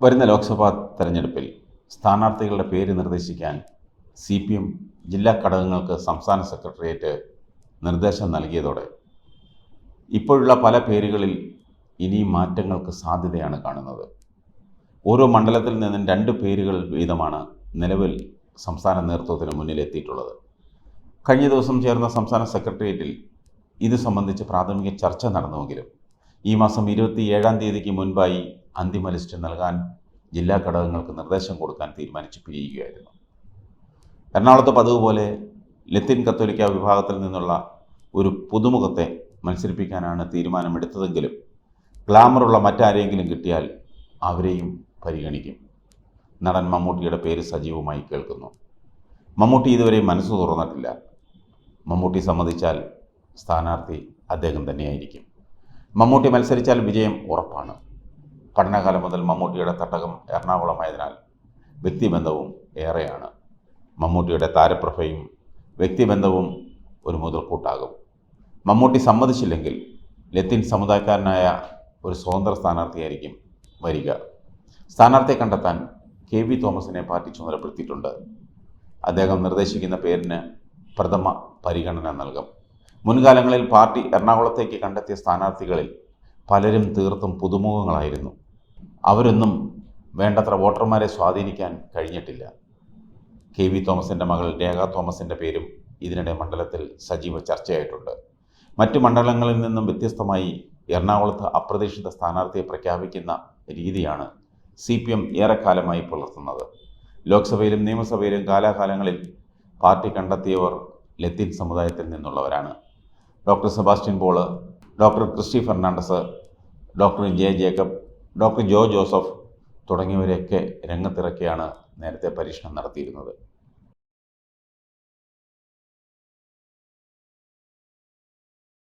വരുന്ന ലോക്സഭാ തെരഞ്ഞെടുപ്പിൽ സ്ഥാനാർത്ഥികളുടെ പേര് നിർദ്ദേശിക്കാൻ CPM ജില്ലാ ഘടകങ്ങൾക്ക് സംസ്ഥാന സെക്രട്ടേറിയറ്റ് നിർദ്ദേശം നൽകിയതോടെ ഇപ്പോഴുള്ള പല പേരുകളിൽ ഇനിയും മാറ്റങ്ങൾക്ക് സാധ്യതയാണ് കാണുന്നത്. ഓരോ മണ്ഡലത്തിൽ നിന്നും 2 പേരുകൾ വീതമാണ് നിലവിൽ സംസ്ഥാന നേതൃത്വത്തിന് മുന്നിലെത്തിയിട്ടുള്ളത്. കഴിഞ്ഞ ദിവസം ചേർന്ന സംസ്ഥാന സെക്രട്ടേറിയറ്റിൽ ഇത് സംബന്ധിച്ച് പ്രാഥമിക ചർച്ച നടന്നുവെങ്കിലും ഈ മാസം 27-ാം തീയതിക്ക് മുൻപായി അന്തിമ ലിസ്റ്റ് നൽകാൻ ജില്ലാ ഘടകങ്ങൾക്ക് നിർദ്ദേശം കൊടുക്കാൻ തീരുമാനിച്ച് പിരിയുകയായിരുന്നു. എറണാകുളത്ത് പതിവുപോലെ ലത്തീൻ കത്തോലിക്ക വിഭാഗത്തിൽ നിന്നുള്ള ഒരു പുതുമുഖത്തെ മത്സരിപ്പിക്കാനാണ് തീരുമാനമെടുത്തതെങ്കിലും ഗ്ലാമറുള്ള മറ്റാരെങ്കിലും കിട്ടിയാൽ അവരെയും പരിഗണിക്കും. നടൻ മമ്മൂട്ടിയുടെ പേര് സജീവമായി കേൾക്കുന്നു. മമ്മൂട്ടി ഇതുവരെ മനസ്സ് തുറന്നിട്ടില്ല. മമ്മൂട്ടി സമ്മതിച്ചാൽ സ്ഥാനാർത്ഥി അദ്ദേഹം തന്നെയായിരിക്കും. മമ്മൂട്ടി മത്സരിച്ചാൽ വിജയം ഉറപ്പാണ്. പഠനകാലം മുതൽ മമ്മൂട്ടിയുടെ തട്ടകം എറണാകുളമായതിനാൽ വ്യക്തിബന്ധവും ഏറെയാണ്. മമ്മൂട്ടിയുടെ താരപ്രഭയും വ്യക്തിബന്ധവും ഒരു മുതൽക്കൂട്ടാകും. മമ്മൂട്ടി സമ്മതിച്ചില്ലെങ്കിൽ ലത്തീൻ സമുദായക്കാരനായ ഒരു സ്വതന്ത്ര സ്ഥാനാർത്ഥിയായിരിക്കും വരിക. സ്ഥാനാർത്ഥിയെ കണ്ടെത്താൻ KV തോമസിനെ പാർട്ടി ചുമതലപ്പെടുത്തിയിട്ടുണ്ട്. അദ്ദേഹം നിർദ്ദേശിക്കുന്ന പേരിന് പ്രഥമ പരിഗണന നൽകും. മുൻകാലങ്ങളിൽ പാർട്ടി എറണാകുളത്തേക്ക് കണ്ടെത്തിയ സ്ഥാനാർത്ഥികളിൽ പലരും തീർത്തും പുതുമുഖങ്ങളായിരുന്നു. അവരൊന്നും വേണ്ടത്ര വോട്ടർമാരെ സ്വാധീനിക്കാൻ കഴിഞ്ഞിട്ടില്ല. KV തോമസിൻ്റെ മകൾ രേഖ തോമസിൻ്റെ പേരും ഇതിനിടെ മണ്ഡലത്തിൽ സജീവ ചർച്ചയായിട്ടുണ്ട്. മറ്റു മണ്ഡലങ്ങളിൽ നിന്നും വ്യത്യസ്തമായി എറണാകുളത്ത് അപ്രതീക്ഷിത സ്ഥാനാർത്ഥിയെ പ്രഖ്യാപിക്കുന്ന രീതിയാണ് CPM ഏറെക്കാലമായി പുലർത്തുന്നത്. ലോക്സഭയിലും നിയമസഭയിലും കാലാകാലങ്ങളിൽ പാർട്ടി കണ്ടെത്തിയവർ ലത്തീൻ സമുദായത്തിൽ നിന്നുള്ളവരാണ്. Doctor Sebastian Paul, doctor Christy Fernandez, doctor J. Jacob, doctor Jo Joseph തുടങ്ങിയവരെയൊക്കെ രംഗത്തിറക്കിയാണ് നേരത്തെ പരീക്ഷണം നടത്തിയിരുന്നത്.